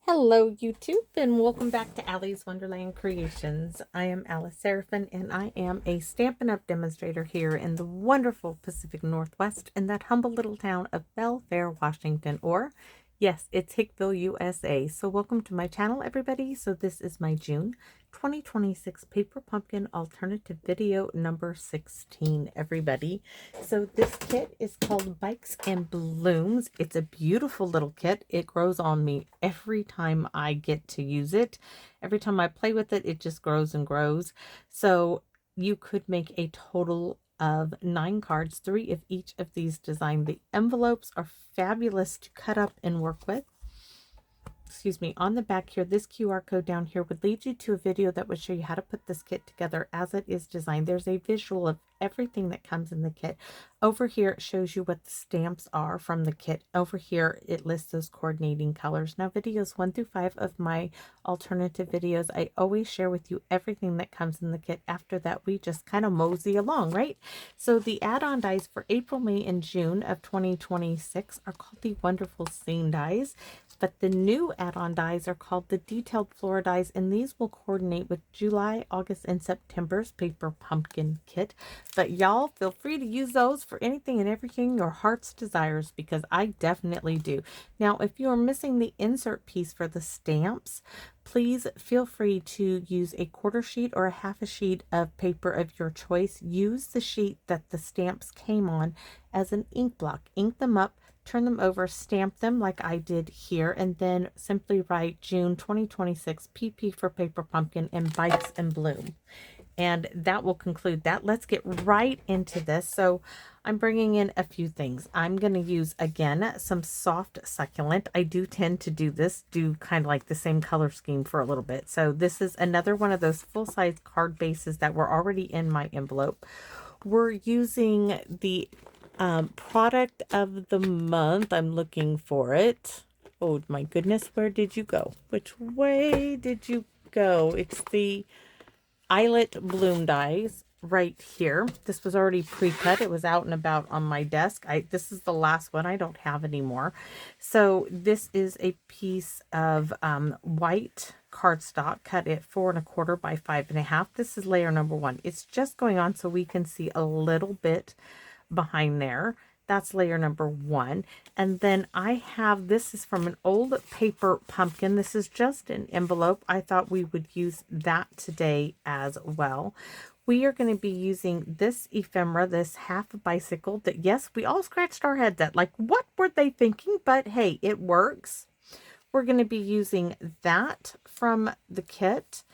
Hello YouTube and welcome back to Allie's Wonderland Creations. I am Alice Seraphin and I am a Stampin' Up! Demonstrator here in the wonderful Pacific Northwest in that humble little town of Belfair, Washington, or yes, it's Hickville, USA. So welcome to my channel, everybody. So this is my June 2026 Paper Pumpkin Alternative Video number 16, everybody. So this kit is called Bikes and Blooms. It's a beautiful little kit. It grows on me every time I get to use it. Every time I play with it, it just grows and grows. So you could make a total of 9 cards, 3 of each of these designs. The envelopes are fabulous to cut up and work with. Excuse me, on the back here, this QR code down here would lead you to a video that would show you how to put this kit together as it is designed. There's a visual of everything that comes in the kit. Over here, it shows you what the stamps are from the kit. Over here, it lists those coordinating colors. Now, videos 1 through 5 of my alternative videos, I always share with you everything that comes in the kit. After that, we just kind of mosey along, right? So the add-on dies for April, May, and June of 2026 are called the Wonderful Scene dies. But the new add-on dies are called the Detailed Flora dies, and these will coordinate with July, August, and September's Paper Pumpkin kit. But y'all feel free to use those for anything and everything your heart's desires, because I definitely do. Now, if you are missing the insert piece for the stamps, please feel free to use a quarter sheet or a half a sheet of paper of your choice. Use the sheet that the stamps came on as an ink block. Ink them up, turn them over, stamp them like I did here, and then simply write June 2026 PP for Paper Pumpkin and Bikes and Bloom. And that will conclude that. Let's get right into this. So I'm bringing in a few things. I'm going to use, again, some soft succulent. I do tend to do this, do kind of like the same color scheme for a little bit. So this is another one of those full-size card bases that were already in my envelope. We're using the product of the month. I'm looking for it. Oh my goodness, where did you go? Which way did you go? It's the Eyelit Bloom dies right here. This was already pre-cut. It was out and about on my desk. This is the last one. I don't have anymore. So this is a piece of white cardstock cut at 4 1/4 by 5 1/2. This is layer number 1. It's just going on so we can see a little bit behind there. That's layer number 1. And then I have, this is from an old paper pumpkin. This is just an envelope. I thought we would use that today as well. We are going to be using this ephemera, this half bicycle that, yes, we all scratched our heads at. Like, what were they thinking? But hey, it works. We're going to be using that from the kit.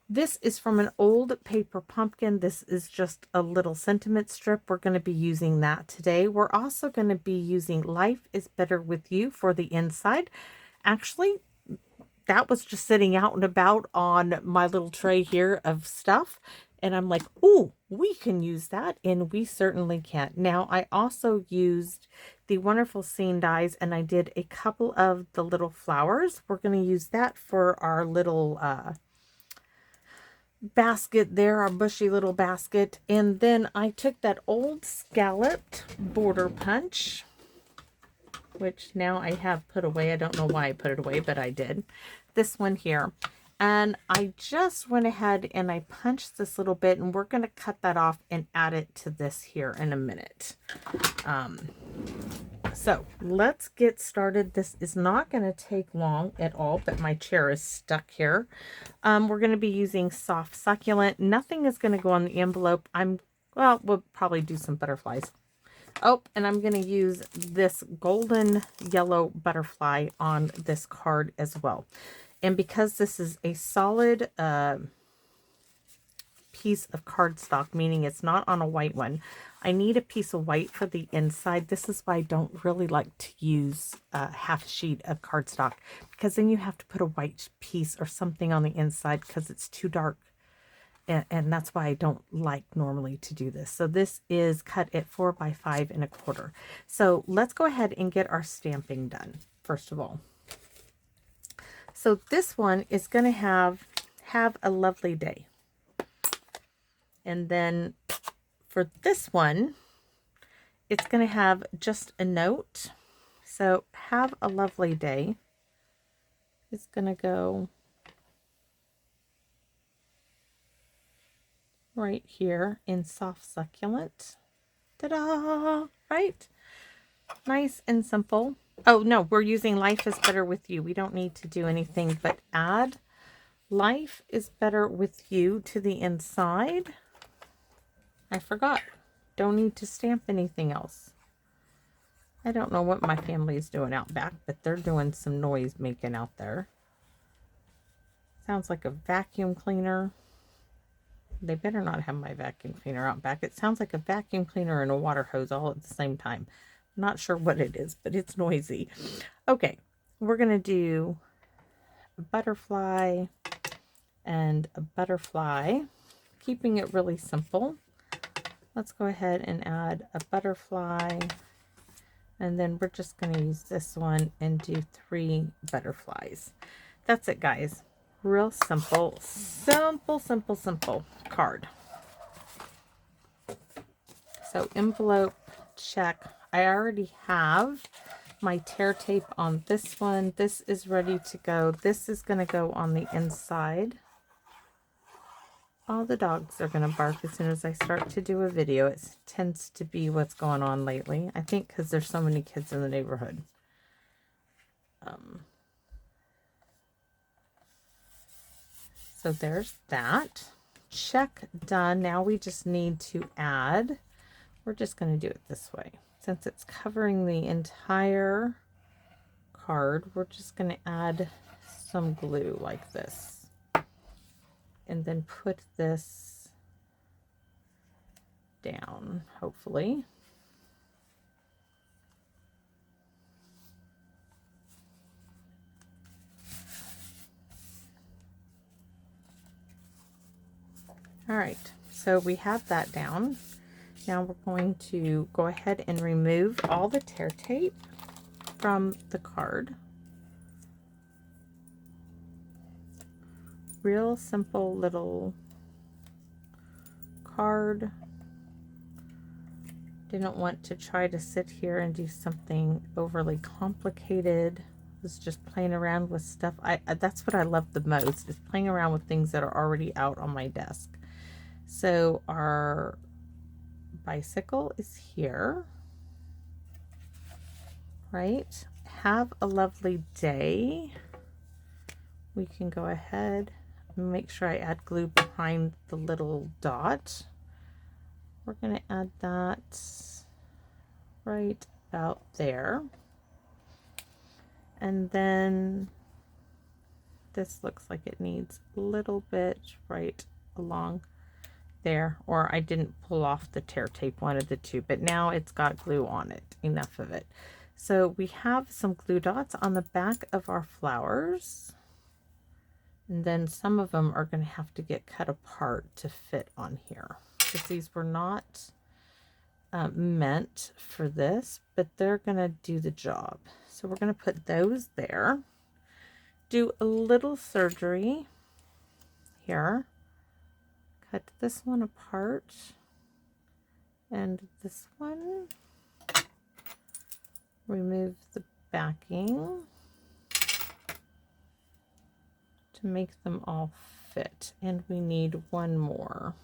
This is from an old paper pumpkin. This is just a little sentiment strip. We're going to be using that today. We're also going to be using Life is Better with You for the inside. Actually, that was just sitting out and about on my little tray here of stuff. And I'm like, ooh, we can use that. And we certainly can. Now, I also used the Wonderful Scene dies, and I did a couple of the little flowers. We're going to use that for our little basket there, our bushy little basket. And then I took that old scalloped border punch, which now I have put away. I don't know why I put it away, but I did. This one here. And I just went ahead and I punched this little bit, and we're going to cut that off and add it to this here in a minute. So let's get started. This is not going to take long at all, but my chair is stuck here. We're going to be using soft succulent. Nothing is going to go on the envelope. Well, we'll probably do some butterflies. Oh, and I'm going to use this golden yellow butterfly on this card as well. And because this is a solid piece of cardstock, meaning it's not on a white one, I need a piece of white for the inside. This is why I don't really like to use a half sheet of cardstock, because then you have to put a white piece or something on the inside because it's too dark. And that's why I don't like normally to do this. So this is cut at 4 by 5 1/4. So let's go ahead and get our stamping done first of all. So this one is going to have a lovely day. And then for this one, it's going to have just a note. So have a lovely day. is going to go right here in Soft Succulent. Ta-da! Right? Nice and simple. Oh, no, we're using Life is Better With You. We don't need to do anything but add Life is Better With You to the inside. I forgot. Don't need to stamp anything else. I don't know what my family is doing out back, but they're doing some noise making out there. Sounds like a vacuum cleaner. They better not have my vacuum cleaner out back. It sounds like a vacuum cleaner and a water hose all at the same time. I'm not sure what it is, but it's noisy. Okay, we're going to do a butterfly and a butterfly, keeping it really simple. Let's go ahead and add a butterfly, and then we're just going to use this one and do 3 butterflies. That's it, guys. Real simple, simple, simple, simple card. So envelope, check. I already have my tear tape on this one. This is ready to go. This is going to go on the inside. All the dogs are going to bark as soon as I start to do a video. It tends to be what's going on lately. I think because there's so many kids in the neighborhood. So there's that. Check done. Now we just need to add. We're just going to do it this way. Since it's covering the entire card, we're just going to add some glue like this. And then put this down, hopefully. All right, so we have that down. Now we're going to go ahead and remove all the tear tape from the card. Real simple little card. Didn't want to try to sit here and do something overly complicated. Was just playing around with stuff. That's what I love the most, is playing around with things that are already out on my desk. So our bicycle is here, right? Have a lovely day. We can go ahead and make sure I add glue behind the little dot. We're going to add that right about there. And then this looks like it needs a little bit right along there, or I didn't pull off the tear tape, one of the two, but now it's got glue on it, enough of it. So we have some glue dots on the back of our flowers, and then some of them are going to have to get cut apart to fit on here, because these were not meant for this, but they're going to do the job. So we're going to put those there, do a little surgery here. Cut this one apart and this one. Remove the backing to make them all fit. And we need one more.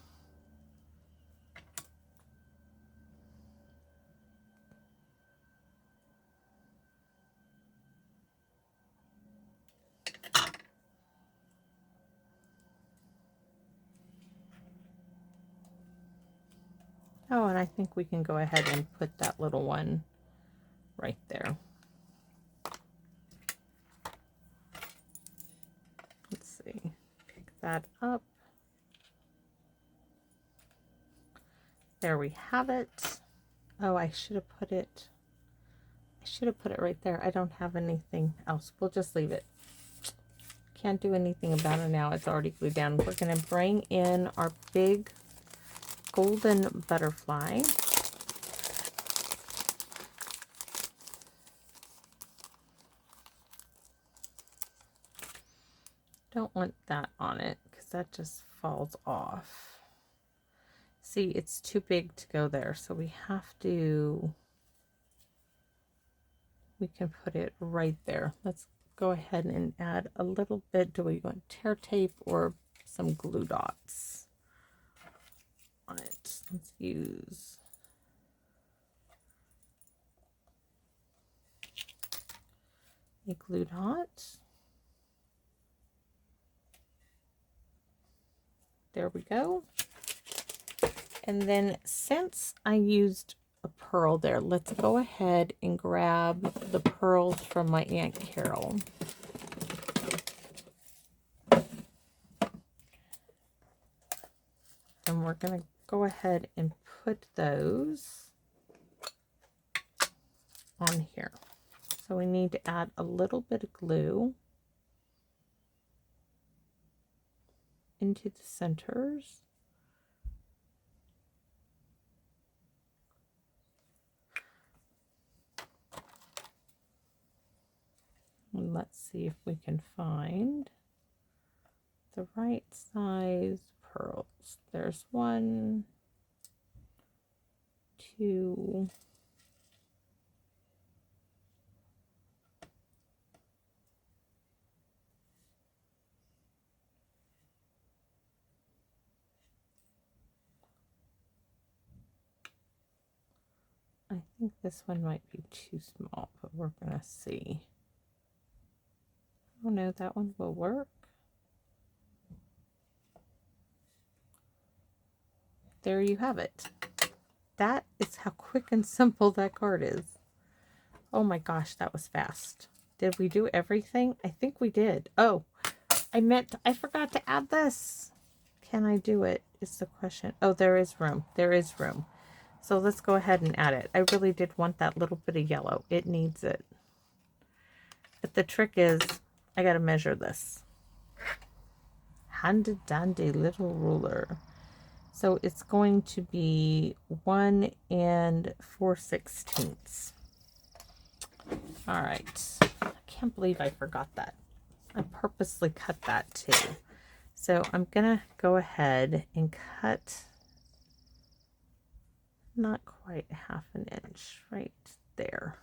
Oh, and I think we can go ahead and put that little one right there. Let's see, pick that up. There we have it. Oh, I should have put it right there. I don't have anything else. We'll just leave it. Can't do anything about it now. It's already glued down. We're going to bring in our big golden butterfly. Don't want that on it because that just falls off. See, it's too big to go there, so we can put it right there. Let's go ahead and add a little bit. Do we want tear tape or some glue dots on it? Let's use a glue dot. There we go. And then since I used a pearl there, let's go ahead and grab the pearls from my Aunt Carol. And we're going to go ahead and put those on here. So we need to add a little bit of glue into the centers. And let's see if we can find the right size pearls. There's 1, 2, I think this one might be too small, but we're going to see. Oh no, that one will work. There you have it. That is how quick and simple that card is. Oh my gosh, that was fast. Did we do everything? I think we did. Oh, I forgot to add this. Can I do it? Is the question. Oh, there is room. There is room. So let's go ahead and add it. I really did want that little bit of yellow. It needs it. But the trick is, I got to measure this. Handy dandy little ruler. So it's going to be 1 4/16. All right. I can't believe I forgot that. I purposely cut that too. So I'm going to go ahead and cut not quite 1/2 inch right there.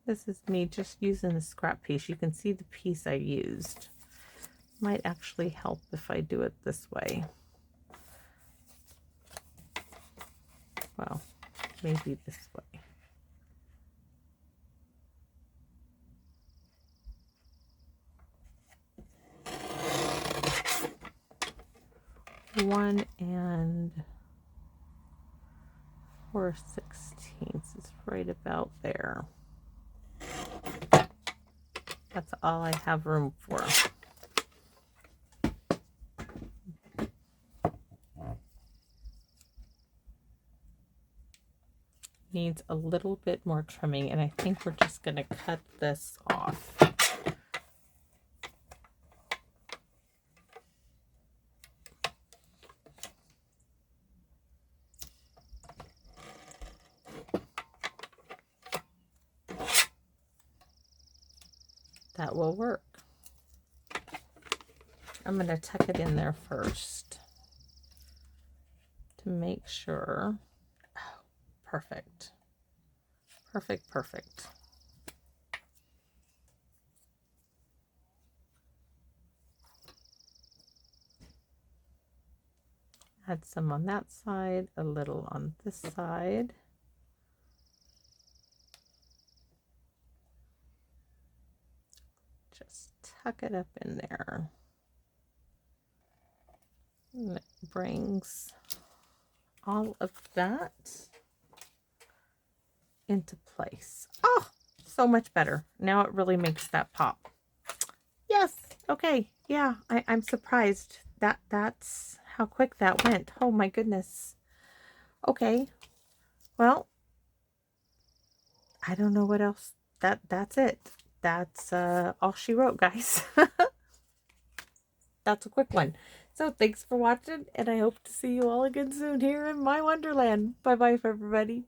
This is me just using a scrap piece. You can see the piece I used. Might actually help if I do it this way. Well, maybe this way. One 4/16 is right about there. That's all I have room for. Needs a little bit more trimming, and I think we're just going to cut this off. That will work. I'm going to tuck it in there first to make sure. Oh, perfect. Perfect, perfect. Add some on that side, a little on this side. Just tuck it up in there. And it brings all of that into place. Oh, so much better. Now it really makes that pop. Yes. Okay. Yeah, I'm surprised. That's how quick that went. Oh my goodness. Okay. Well, I don't know what else. That's it. That's all she wrote, guys. That's a quick one. So thanks for watching, and I hope to see you all again soon here in my Wonderland. Bye-bye, everybody.